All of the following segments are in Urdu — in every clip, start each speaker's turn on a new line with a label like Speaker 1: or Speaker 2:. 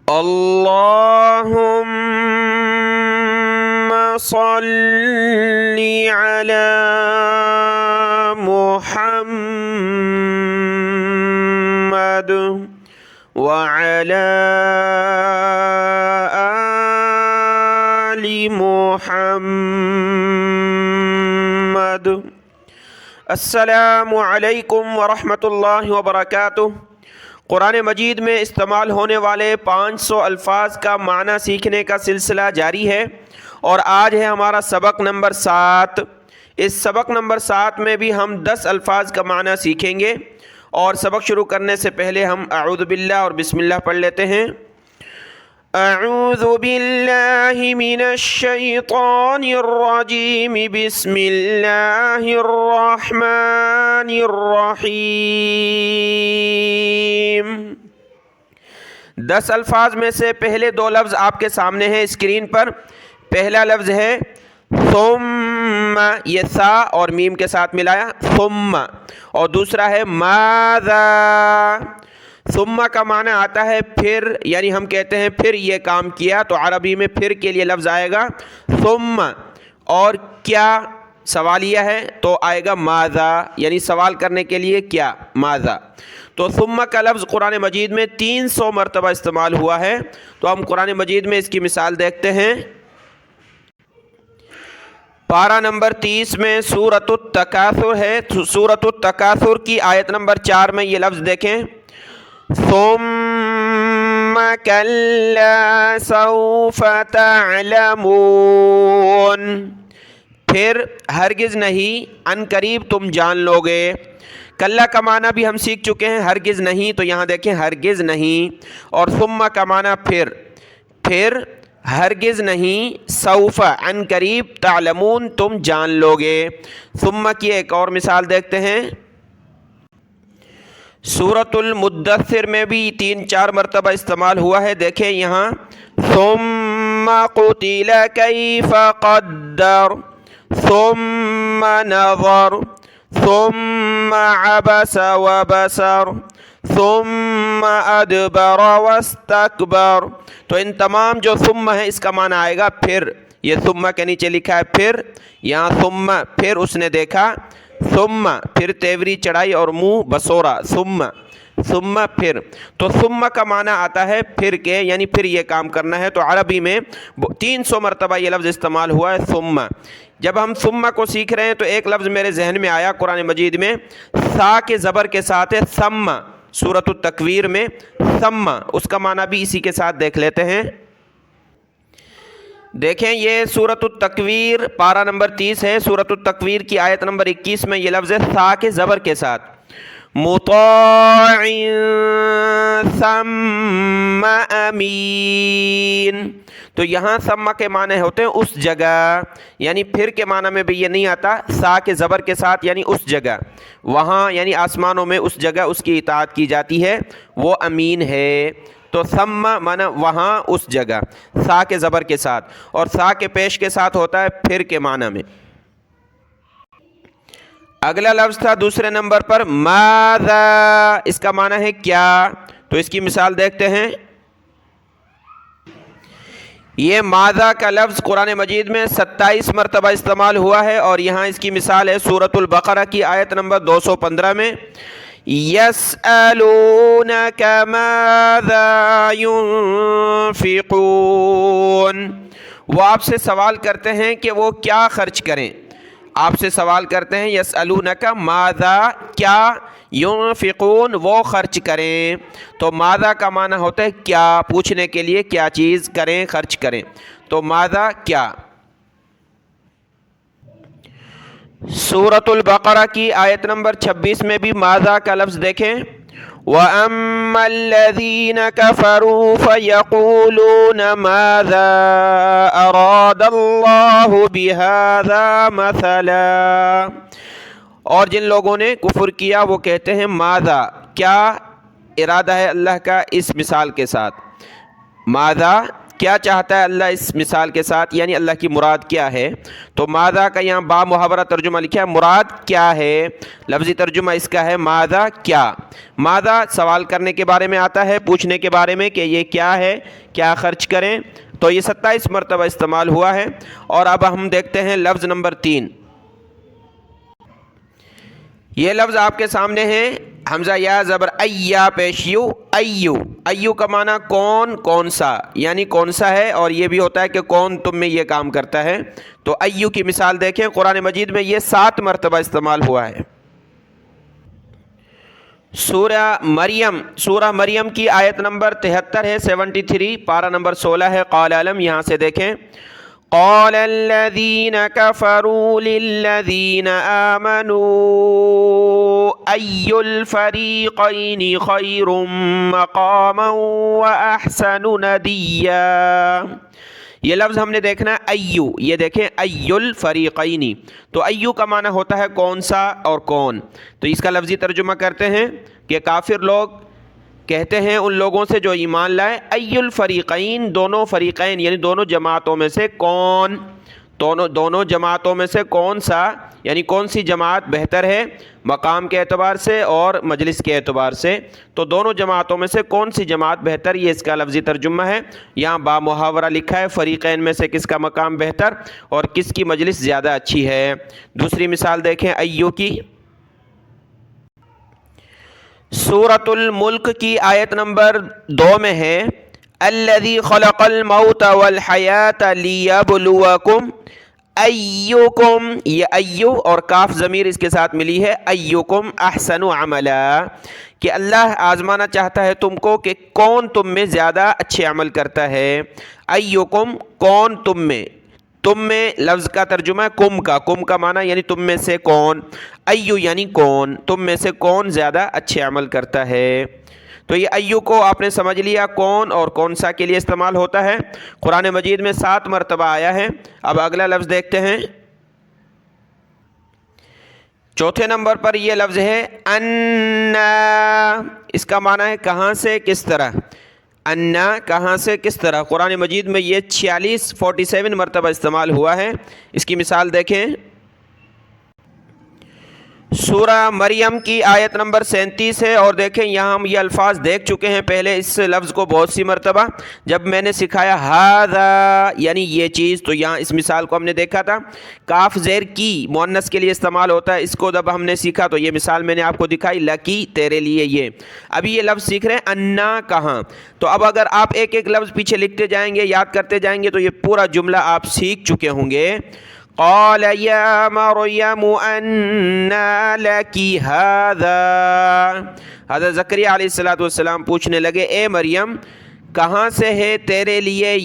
Speaker 1: اللهم صل على محمد وعلى آل محمد۔ السلام علیکم ورحمۃ اللہ وبرکاتہ۔ قرآن مجید میں استعمال ہونے والے 500 الفاظ کا معنی سیکھنے کا سلسلہ جاری ہے، اور آج ہے ہمارا سبق نمبر 7۔ اس سبق نمبر 7 میں بھی ہم 10 الفاظ کا معنی سیکھیں گے، اور سبق شروع کرنے سے پہلے ہم اعوذ باللہ اور بسم اللہ پڑھ لیتے ہیں۔ اعوذ باللہ من الشیطان الرجیم، بسم اللہ الرحمن الرحیم۔ 10 الفاظ میں سے پہلے 2 لفظ آپ کے سامنے ہیں اسکرین پر۔ پہلا لفظ ہے ثم، یہ سا اور میم کے ساتھ ملایا ثم، اور دوسرا ہے ماذا۔ ثم کا معنی آتا ہے پھر، یعنی ہم کہتے ہیں پھر یہ کام کیا، تو عربی میں پھر کے لیے لفظ آئے گا ثم، اور کیا سوالیہ ہے تو آئے گا ماذا، یعنی سوال کرنے کے لیے کیا، ماذا۔ تو ثم کا لفظ قرآن مجید میں 300 مرتبہ استعمال ہوا ہے، تو ہم قرآن مجید میں اس کی مثال دیکھتے ہیں۔ پارہ نمبر 30 میں سورۃ التکاثر ہے، سورۃ التکاثر کی آیت نمبر 4 میں یہ لفظ دیکھیں، ثم کلا سوف تعلمون، پھر ہرگز نہیں ان قریب تم جان لوگے۔ کلا کا معنی بھی ہم سیکھ چکے ہیں، ہرگز نہیں، تو یہاں دیکھیں ہرگز نہیں، اور ثم کا معنی پھر ہرگز نہیں، سوف ان قریب، تعلمون تم جان لوگے۔ ثم کی ایک اور مثال دیکھتے ہیں، سورۃ المدثر میں بھی 3-4 مرتبہ استعمال ہوا ہے، دیکھیں یہاں ثم قتل کیف قدر، ثم نظر، ثم عبس وبسر، ثم ادبر واستکبر۔ تو ان تمام جو ثم ہے اس کا معنی آئے گا پھر، یہ ثم کے نیچے لکھا ہے پھر، یہاں ثم پھر اس نے دیکھا، ثم پھر تیوری چڑھائی اور منہ بسورا، ثم پھر۔ تو ثم کا معنی آتا ہے پھر کے، یعنی پھر یہ کام کرنا ہے، تو عربی میں 300 مرتبہ یہ لفظ استعمال ہوا ہے ثم۔ جب ہم ثم کو سیکھ رہے ہیں تو ایک لفظ میرے ذہن میں آیا قرآن مجید میں، سا کے زبر کے ساتھ ہے ثم، سورۃ التکویر میں ثم، اس کا معنی بھی اسی کے ساتھ دیکھ لیتے ہیں۔ دیکھیں یہ سورۃ التکویر پارہ نمبر 30 ہے، سورۃ التکویر کی آیت نمبر 21 میں یہ لفظ ہے سا کے زبر کے ساتھ، مطاع ثم امین۔ تو یہاں ثم کے معنی ہوتے ہیں اس جگہ، یعنی پھر کے معنی میں بھی یہ نہیں آتا، سا کے زبر کے ساتھ یعنی اس جگہ، وہاں یعنی آسمانوں میں اس جگہ اس کی اطاعت کی جاتی ہے، وہ امین ہے۔ تو ثم معنی وہاں اس جگہ، سا کے زبر کے ساتھ، اور سا کے پیش کے ساتھ ہوتا ہے پھر کے معنی میں۔ اگلا لفظ تھا دوسرے نمبر پر ماذا، اس کا معنی ہے کیا، تو اس کی مثال دیکھتے ہیں۔ یہ ماذا کا لفظ قرآن مجید میں 27 مرتبہ استعمال ہوا ہے، اور یہاں اس کی مثال ہے سورۃ البقرہ کی آیت نمبر 215 میں، یسألونک ماذا ينفقون، وہ آپ سے سوال کرتے ہیں کہ وہ کیا خرچ کریں، آپ سے سوال کرتے ہیں یسألونک ماذا، کیا، ينفقون وہ خرچ کریں، تو ماذا کا معنی ہوتا ہے کیا، پوچھنے کے لیے کیا چیز کریں، خرچ کریں، تو ماذا کیا۔ سورۃ البقرہ کی آیت نمبر 26 میں بھی ماذا کا لفظ دیکھیں، وَأَمَّا الَّذِينَ كَفَرُوا فَيَقُولُونَ مَاذَا أَرَادَ اللَّهُ بِهَذَا مَثَلًا، اور جن لوگوں نے کفر کیا وہ کہتے ہیں ماذا، کیا ارادہ ہے اللہ کا اس مثال کے ساتھ، ماذا کیا چاہتا ہے اللہ اس مثال کے ساتھ، یعنی اللہ کی مراد کیا ہے؟ تو ماذا کا یہاں با محاورہ ترجمہ لکھا ہے، مراد کیا ہے، لفظی ترجمہ اس کا ہے ماذا کیا۔ ماذا سوال کرنے کے بارے میں آتا ہے، پوچھنے کے بارے میں کہ یہ کیا ہے، کیا خرچ کریں، تو یہ 27 مرتبہ استعمال ہوا ہے۔ اور اب ہم دیکھتے ہیں لفظ نمبر 3۔ یہ لفظ آپ کے سامنے ہے، حمزہ یا زبر ایا پیش یو، ایو۔ ایو کا معنی کون، کون سا، یعنی کون سا ہے، اور یہ بھی ہوتا ہے کہ کون تم میں یہ کام کرتا ہے۔ تو ایو کی مثال دیکھیں، قرآن مجید میں یہ 7 مرتبہ استعمال ہوا ہے۔ سورہ مریم کی آیت نمبر 73 ہے، 73، پارہ نمبر 16 ہے، قال علم، یہاں سے دیکھیں، قال الذين كفروا للذين آمنوا أي الفريقين خير مقاما وأحسن نديا۔ یہ لفظ ہم نے دیکھنا ہے ایو، یہ دیکھیں ای الفریقین، تو ایو کا معنی ہوتا ہے کون سا اور کون۔ تو اس کا لفظی ترجمہ کرتے ہیں کہ کافر لوگ کہتے ہیں ان لوگوں سے جو ایمان لائے، ای الفریقین، دونوں فریقین یعنی دونوں جماعتوں میں سے کون، دونوں جماعتوں میں سے کون سا، یعنی کون سی جماعت بہتر ہے مقام کے اعتبار سے اور مجلس کے اعتبار سے، تو دونوں جماعتوں میں سے کون سی جماعت بہتر، یہ اس کا لفظی ترجمہ ہے۔ یہاں با محاورہ لکھا ہے، فریقین میں سے کس کا مقام بہتر اور کس کی مجلس زیادہ اچھی ہے۔ دوسری مثال دیکھیں ایو کی، سورۃ الملک کی آیت نمبر 2 میں ہے، الذی خلق الموت والحیات لیبلوکم ایوکم، یہ ایو اور کاف ضمیر اس کے ساتھ ملی ہے، ایوکم احسن عملا، کہ اللہ آزمانا چاہتا ہے تم کو کہ کون تم میں زیادہ اچھے عمل کرتا ہے۔ ایوکم کون تم میں لفظ کا ترجمہ ہے کم کا معنی یعنی تم میں سے کون، ایو یعنی کون، تم میں سے کون زیادہ اچھے عمل کرتا ہے۔ تو یہ ایو کو آپ نے سمجھ لیا کون اور کون سا کے لیے استعمال ہوتا ہے، قرآن مجید میں 7 مرتبہ آیا ہے۔ اب اگلا لفظ دیکھتے ہیں، چوتھے نمبر پر یہ لفظ ہے انا، اس کا معنی ہے کہاں سے کس طرح، انا کہاں سے کس طرح، قرآن مجید میں یہ 47 مرتبہ استعمال ہوا ہے۔ اس کی مثال دیکھیں، سورہ مریم کی آیت نمبر 37 ہے، اور دیکھیں یہاں ہم یہ الفاظ دیکھ چکے ہیں پہلے اس لفظ کو بہت سی مرتبہ، جب میں نے سکھایا ھذا یعنی یہ چیز، تو یہاں اس مثال کو ہم نے دیکھا تھا، کاف زیر کی مؤنث کے لیے استعمال ہوتا ہے، اس کو جب ہم نے سیکھا تو یہ مثال میں نے آپ کو دکھائی، لکی تیرے لیے یہ۔ ابھی یہ لفظ سیکھ رہے ہیں انا کہاں، تو اب اگر آپ ایک ایک لفظ پیچھے لکھتے جائیں گے، یاد کرتے جائیں گے، تو یہ پورا جملہ آپ سیکھ چکے ہوں گے۔ قال یا مریم انا لکی ھذا، حضرت زکریا علیہ السلام پوچھنے لگے، اے مریم کہاں سے ہے تیرے لیے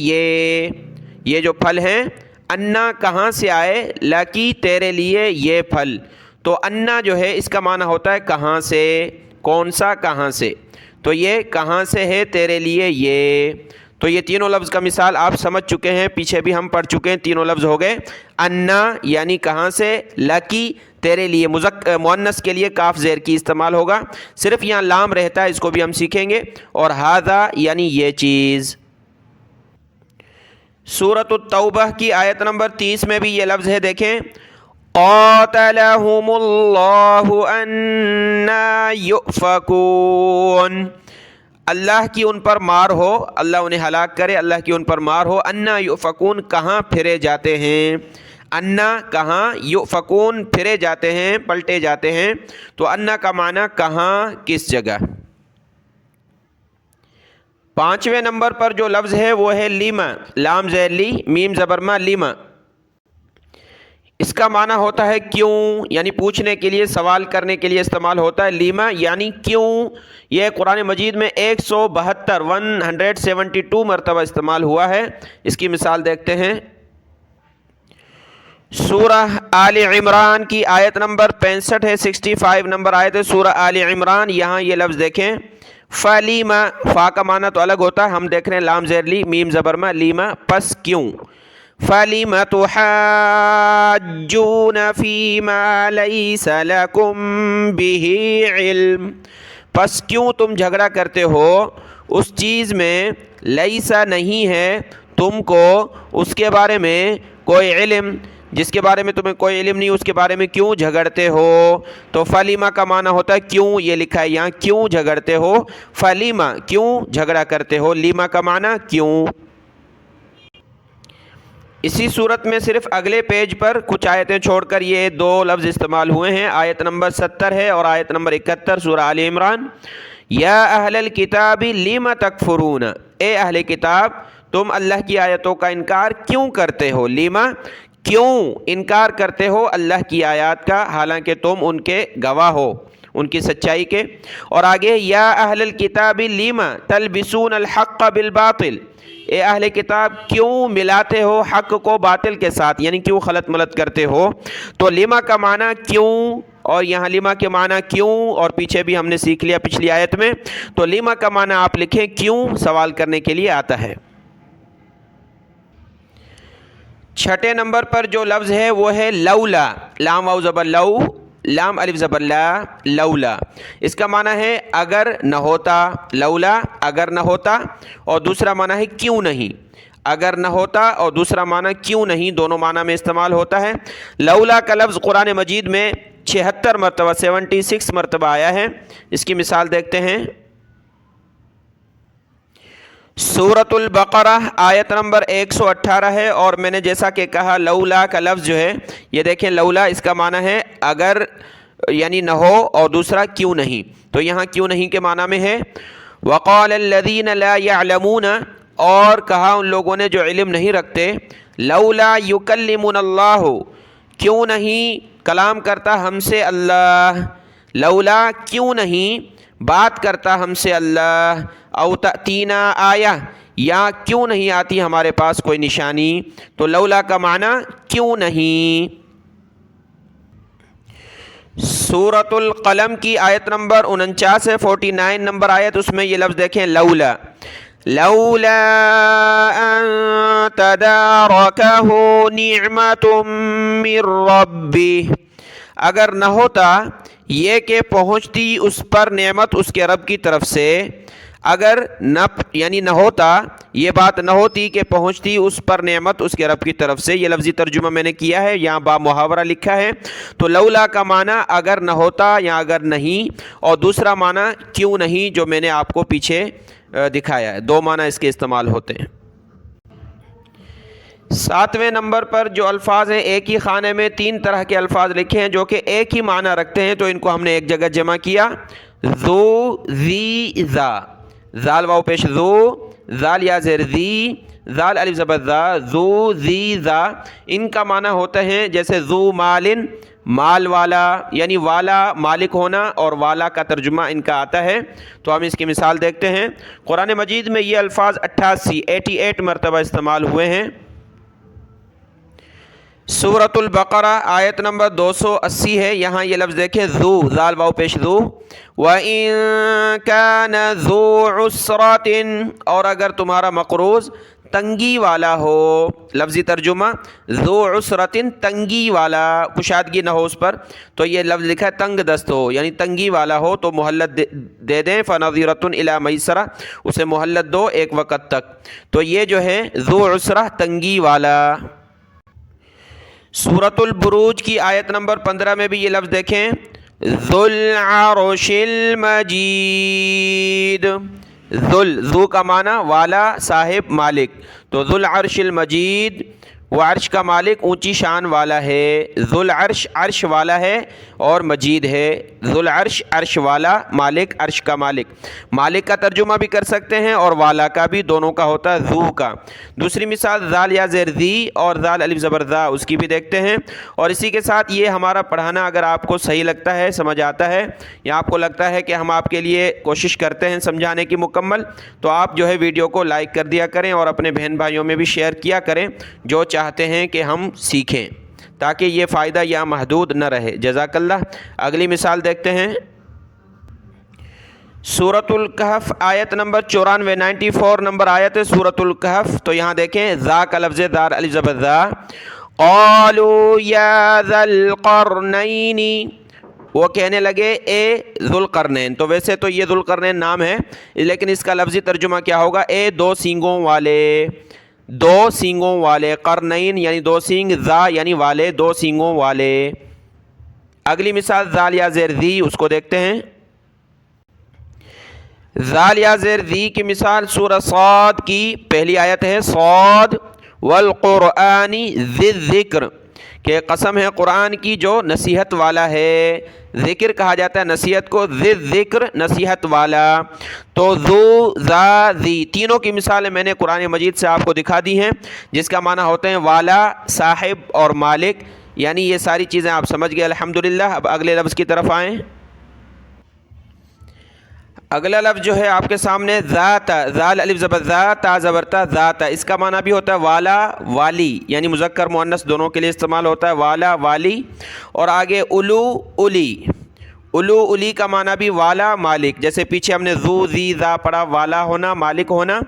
Speaker 1: یہ جو پھل ہیں، انا کہاں سے آئے، لکی تیرے لیے یہ پھل، تو انا جو ہے اس کا معنی ہوتا ہے کہاں سے، کون سا کہاں سے، تو یہ کہاں سے ہے تیرے لیے یہ، تو یہ تینوں لفظ کا مثال آپ سمجھ چکے ہیں، پیچھے بھی ہم پڑھ چکے ہیں، تینوں لفظ ہو گئے، انا یعنی کہاں سے، لکی تیرے لیے، مؤنث کے لیے کاف زیر کی استعمال ہوگا، صرف یہاں لام رہتا ہے، اس کو بھی ہم سیکھیں گے، اور ھذا یعنی یہ چیز۔ سورۃ التوبہ کی آیت نمبر 30 میں بھی یہ لفظ ہے، دیکھیں، قاتلہم اللہ انا یؤفکون، اللہ کی ان پر مار ہو، اللہ انہیں ہلاک کرے، اللہ کی ان پر مار ہو، انا یؤفکون کہاں پھرے جاتے ہیں، انا کہاں، یؤفکون پھرے جاتے ہیں، پلٹے جاتے ہیں، تو انا کا معنی کہاں کس جگہ۔ 5ویں نمبر پر جو لفظ ہے وہ ہے لیما، لام زیر لی میم زبر ما، لیما، اس کا معنی ہوتا ہے کیوں، یعنی پوچھنے کے لیے، سوال کرنے کے لیے استعمال ہوتا ہے، لیما یعنی کیوں۔ یہ قرآن مجید میں 172 مرتبہ استعمال ہوا ہے۔ اس کی مثال دیکھتے ہیں، سورہ آل عمران کی آیت نمبر 65 ہے، 65 نمبر آیت ہے سورہ آل عمران، یہاں یہ لفظ دیکھیں، فلیما، فا کا معنی تو الگ ہوتا ہے، ہم دیکھ رہے ہیں لام زیر لی میم زبر ما، لیما پس کیوں، فَلِمَ تُحَاجُّونَ فِيمَا لَيْسَ لَكُمْ بِهِ عِلْمٍ، پس کیوں تم جھگڑا کرتے ہو اس چیز میں، لیسا نہیں ہے تم کو اس کے بارے میں کوئی علم، جس کے بارے میں تمہیں کوئی علم نہیں اس کے بارے میں کیوں جھگڑتے ہو؟ تو فلیما کا معنی ہوتا ہے کیوں، یہ لکھا ہے یہاں کیوں جھگڑتے ہو، فلیما کیوں جھگڑا کرتے ہو، لیما کا معنی کیوں۔ اسی صورت میں صرف اگلے پیج پر کچھ آیتیں چھوڑ کر یہ دو لفظ استعمال ہوئے ہیں، آیت نمبر 70 ہے اور آیت نمبر 71 سورہ آل عمران۔ یا اہل الکتاب لم تکفرون، اے اہل کتاب تم اللہ کی آیتوں کا انکار کیوں کرتے ہو، لیما کیوں انکار کرتے ہو اللہ کی آیات کا، حالانکہ تم ان کے گواہ ہو ان کی سچائی کے۔ اور آگے یا اہل الکتاب لم تلبسون الحق بالباطل، اے اہل کتاب کیوں ملاتے ہو حق کو باطل کے ساتھ، یعنی کیوں خلط ملط کرتے ہو۔ تو لیما کا معنی کیوں، اور یہاں لیما کے معنی کیوں، اور پیچھے بھی ہم نے سیکھ لیا پچھلی آیت میں۔ تو لیما کا معنی آپ لکھیں کیوں، سوال کرنے کے لیے آتا ہے۔ چھٹے نمبر پر جو لفظ ہے وہ ہے لولا، لام واو زبر لو، لام الف زبر لا، لولا۔ اس کا معنی ہے اگر نہ ہوتا، لولا اگر نہ ہوتا، اور دوسرا معنی ہے کیوں نہیں، اگر نہ ہوتا اور دوسرا معنی کیوں نہیں، دونوں معنی میں استعمال ہوتا ہے۔ لولا کا لفظ قرآن مجید میں 76 مرتبہ 76 مرتبہ آیا ہے۔ اس کی مثال دیکھتے ہیں، سورۃ البقرہ آیت نمبر 118 ہے، اور میں نے جیسا کہ کہا لولا کا لفظ جو ہے یہ دیکھیں، لولا اس کا معنی ہے اگر یعنی نہ ہو، اور دوسرا کیوں نہیں، تو یہاں کیوں نہیں کے معنی میں ہے وقال الذین لا يعلمون، اور کہا ان لوگوں نے جو علم نہیں رکھتے، لولا یکلمنا اللہ، کیوں نہیں کلام کرتا ہم سے اللہ، لولا کیوں نہیں بات کرتا ہم سے اللہ، او تأتینا آیہ، یا کیوں نہیں آتی ہمارے پاس کوئی نشانی۔ تو لولا کا معنی کیوں نہیں۔ سورۃ القلم کی آیت نمبر 49 ہے، 49 نمبر آیت، اس میں یہ لفظ دیکھیں لولا، لولا ان تدارکہ نعمت من ربہ، اگر نہ ہوتا یہ کہ پہنچتی اس پر نعمت اس کے رب کی طرف سے، اگر نہ یعنی نہ ہوتا، یہ بات نہ ہوتی کہ پہنچتی اس پر نعمت اس کے رب کی طرف سے، یہ لفظی ترجمہ میں نے کیا ہے، یہاں با محاورہ لکھا ہے۔ تو لولا کا معنی اگر نہ ہوتا یا اگر نہیں، اور دوسرا معنی کیوں نہیں جو میں نے آپ کو پیچھے دکھایا ہے، دو معنی اس کے استعمال ہوتے ہیں۔ 7ویں نمبر پر جو الفاظ ہیں، ایک ہی خانے میں 3 طرح کے الفاظ لکھے ہیں جو کہ ایک ہی معنی رکھتے ہیں، تو ان کو ہم نے ایک جگہ جمع کیا۔ ذو، ذی، ذا، ذال واو پیش ذو، ذال یا زیر ذی، ذال الف زبر ذا، ذو، ذی، ذا، ان کا معنی ہوتا ہے جیسے ذو مالن، مال والا، یعنی والا مالک ہونا، اور والا کا ترجمہ ان کا آتا ہے۔ تو ہم اس کی مثال دیکھتے ہیں، قرآن مجید میں یہ الفاظ 88 مرتبہ استعمال ہوئے ہیں۔ سورۃ البقرہ آیت نمبر 280 ہے، یہاں یہ لفظ دیکھیں ذو، ذال واو پیش ذو، وَإِن كَانَ ذُو عُسْرَةٍ، اور اگر تمہارا مقروض تنگی والا ہو، لفظی ترجمہ ذو عسرتن، تنگی والا، کشادگی نہ ہو اس پر، تو یہ لفظ لکھا ہے تنگ دست ہو، یعنی تنگی والا ہو تو مہلت دے دیں، فَنَظِرَةٌ إِلَى مَيْسَرَةٍ، اسے مہلت دو ایک وقت تک۔ تو یہ جو ہے ذو عسرہ، تنگی والا۔ سورۃ البروج کی آیت نمبر 15 میں بھی یہ لفظ دیکھیں، ذو العرش المجید، ذو کا معنی والا، صاحب، مالک، تو ذو العرش المجید، وہ عرش کا مالک، اونچی شان والا ہے، ذو العرش عرش والا ہے اور مجید ہے، ذو العرش عرش والا، مالک عرش کا مالک، مالک کا ترجمہ بھی کر سکتے ہیں اور والا کا بھی، دونوں کا ہوتا ہے ذو کا۔ دوسری مثال ذال یا زیر ذی اور ذال الف زبر ذا، اس کی بھی دیکھتے ہیں۔ اور اسی کے ساتھ یہ ہمارا پڑھانا اگر آپ کو صحیح لگتا ہے، سمجھ آتا ہے، یا آپ کو لگتا ہے کہ ہم آپ کے لیے کوشش کرتے ہیں سمجھانے کی مکمل، تو آپ جو ہے ویڈیو کو لائک کر دیا کریں اور اپنے بہن بھائیوں میں بھی شیئر کیا کریں جو چاہتے ہیں کہ ہم سیکھیں، تاکہ یہ فائدہ یا محدود نہ رہے۔ جزاک اللہ۔ اگلی مثال دیکھتے ہیں، سورۃ الکہف آیت نمبر 94، 94 نمبر آیت ہے سورۃ الکہف۔ تو یہاں دیکھیں ذا کا لفظ دار الف زبر ذا، قالوا یا ذا القرنین، وہ کہنے لگے اے ذوالقرنین، تو ویسے تو یہ ذوالقرنین نام ہے، لیکن اس کا لفظی ترجمہ کیا ہوگا، اے دو سینگوں والے، دو سینگوں والے، قرنین یعنی دو سینگ، ذا یعنی والے، دو سینگوں والے۔ اگلی مثال ذال یا زیر ذی، اس کو دیکھتے ہیں۔ ذال یا زیر ذی کی مثال سورہ صاد کی پہلی آیت ہے، صاد والقرآن ذی الذکر، کہ قسم ہے قرآن کی جو نصیحت والا ہے۔ ذکر کہا جاتا ہے نصیحت کو، ذی الذکر نصیحت والا۔ تو ذو، ذا، ذی تینوں کی مثالیں میں نے قرآن مجید سے آپ کو دکھا دی ہیں، جس کا معنی ہوتے ہیں والا، صاحب اور مالک، یعنی یہ ساری چیزیں آپ سمجھ گئے الحمدللہ۔ اب اگلے لفظ کی طرف آئیں۔ اگلا لفظ جو ہے آپ کے سامنے ذات، ذال الف زبر ذا، تا زبر تا، ذات، اس کا معنی بھی ہوتا ہے والا، والی، یعنی مذکر مؤنث دونوں کے لیے استعمال ہوتا ہے، والا، والی۔ اور آگے الو، الی، الو الی کا معنی بھی والا، مالک، جیسے پیچھے ہم نے ذو، ذی، ذا پڑھا، والا ہونا، مالک ہونا،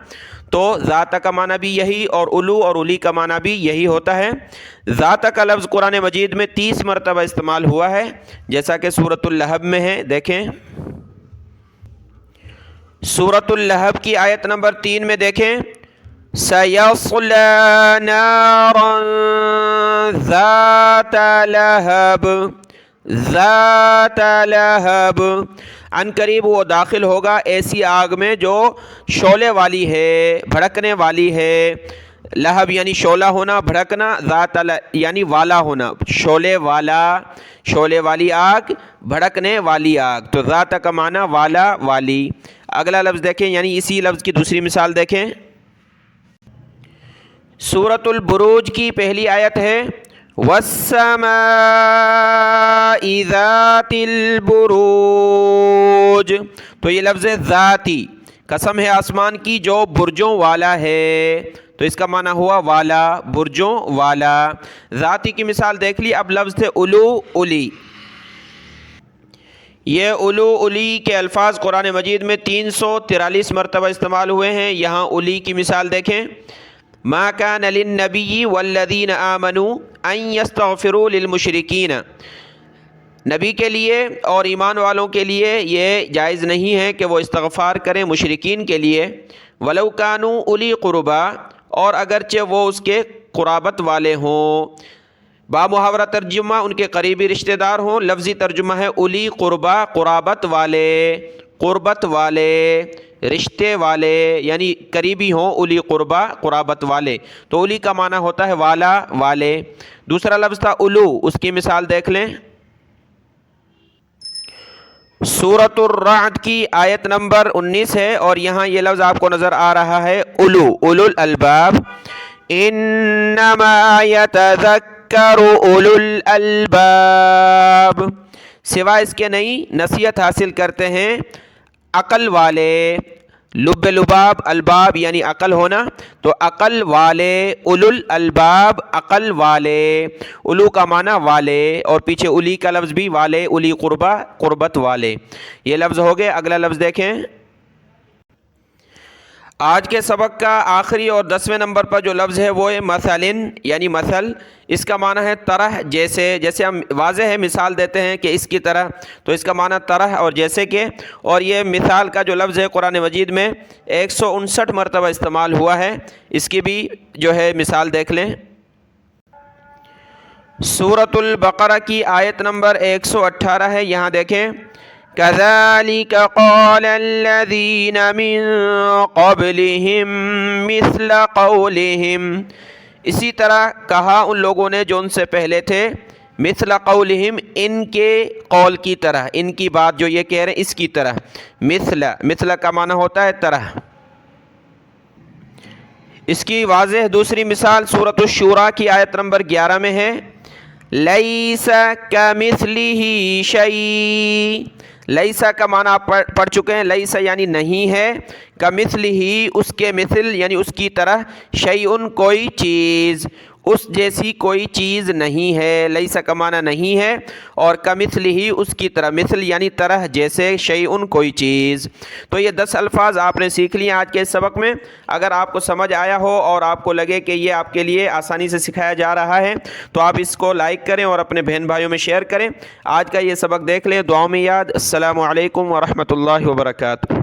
Speaker 1: تو ذات کا معنی بھی یہی، اور الو اور الی کا معنی بھی یہی ہوتا ہے۔ ذات کا لفظ قرآن مجید میں 30 مرتبہ استعمال ہوا ہے، جیسا کہ سورۃ اللہب میں ہے، دیکھیں سورۃ اللہب کی آیت نمبر 3 میں دیکھیں، سَيَصْلَىٰ نَارًا ذَاتَ لَهَبٍ، ذات لہب، عن قریب وہ داخل ہوگا ایسی آگ میں جو شعلے والی ہے، بھڑکنے والی ہے۔ لہب یعنی شعلہ ہونا، بھڑکنا، ذات یعنی والا ہونا، شعلے والا، شعلے والی آگ، بھڑکنے والی آگ، تو ذات کا معنی والا، والی۔ اگلا لفظ دیکھیں، یعنی اسی لفظ کی دوسری مثال دیکھیں، سورۃ البروج کی پہلی آیت ہے، وَالسَّمَاءِ ذَاتِ الْبُرُوجِ، تو یہ لفظ ذاتی، قسم ہے آسمان کی جو برجوں والا ہے، تو اس کا معنی ہوا والا، برجوں والا۔ ذاتی کی مثال دیکھ لی۔ اب لفظ تھے الو، الی، یہ الو الی کے الفاظ قرآن مجید میں 343 مرتبہ استعمال ہوئے ہیں۔ یہاں الی کی مثال دیکھیں، ما کان للنبی والذین آمنوا ان یستغفروا للمشرکین، نبی کے لیے اور ایمان والوں کے لیے یہ جائز نہیں ہے کہ وہ استغفار کریں مشرکین کے لیے، ولو کانوا اولی قربا، اور اگرچہ وہ اس کے قرابت والے ہوں، با محاورہ ترجمہ ان کے قریبی رشتہ دار ہوں، لفظی ترجمہ ہے اولی قربا، قرابت والے، قربت والے، رشتے والے، یعنی قریبی ہوں، اولی قربا، قرابت والے، تو اولی کا معنی ہوتا ہے والا، والے۔ دوسرا لفظ تھا الو، اس کی مثال دیکھ لیں، سورۃ الرعد کی آیت نمبر 19 ہے، اور یہاں یہ لفظ آپ کو نظر آ رہا ہے الو، اولو الالباب، انما یتذکر اولو الالباب، سوائے اس کے نہیں، نصیحت حاصل کرتے ہیں عقل والے، لب لباب، الباب یعنی عقل ہونا، تو عقل والے، اولو الالباب، عقل والے، اولو کا معنی والے، اور پیچھے اولی کا لفظ بھی والے، اولی قربا، قربت والے، یہ لفظ ہو گئے۔ اگلا لفظ دیکھیں، آج کے سبق کا آخری اور 10ویں نمبر پر جو لفظ ہے وہ ہے مثلاً، یعنی مثل، اس کا معنی ہے طرح، جیسے، جیسے ہم واضح ہے مثال دیتے ہیں کہ اس کی طرح، تو اس کا معنی طرح اور جیسے کہ، اور یہ مثال کا جو لفظ ہے قرآن مجید میں 159 مرتبہ استعمال ہوا ہے، اس کی بھی جو ہے مثال دیکھ لیں، سورۃ البقرہ کی آیت نمبر 118 ہے، یہاں دیکھیں، كذلك قال الذين من قبلهم مثل قولهم، اسی طرح کہا ان لوگوں نے جو ان سے پہلے تھے، مثل قولهم، ان کے قول کی طرح، ان کی بات جو یہ کہہ رہے ہیں اس کی طرح، مثل، مثل کا معنی ہوتا ہے طرح۔ اس کی واضح دوسری مثال سورۃ الشورى کی آیت نمبر 11 میں ہے، لیس کمثلہ شیء، لیسا کا معنی آپ پڑھ چکے ہیں، لیسا یعنی نہیں ہے، کمثلہ اس کے مثل یعنی اس کی طرح، شیء کوئی چیز، اس جیسی کوئی چیز نہیں ہے، لیسا کا معنی نہیں ہے، اور کمثلہ اس کی طرح، مثل یعنی طرح، جیسے، شیء کوئی چیز۔ تو یہ 10 الفاظ آپ نے سیکھ لیے آج کے اس سبق میں۔ اگر آپ کو سمجھ آیا ہو اور آپ کو لگے کہ یہ آپ کے لیے آسانی سے سکھایا جا رہا ہے تو آپ اس کو لائک کریں اور اپنے بہن بھائیوں میں شیئر کریں۔ آج کا یہ سبق دیکھ لیں، دعاؤں میں یاد۔ السلام علیکم ورحمۃ اللہ وبرکاتہ۔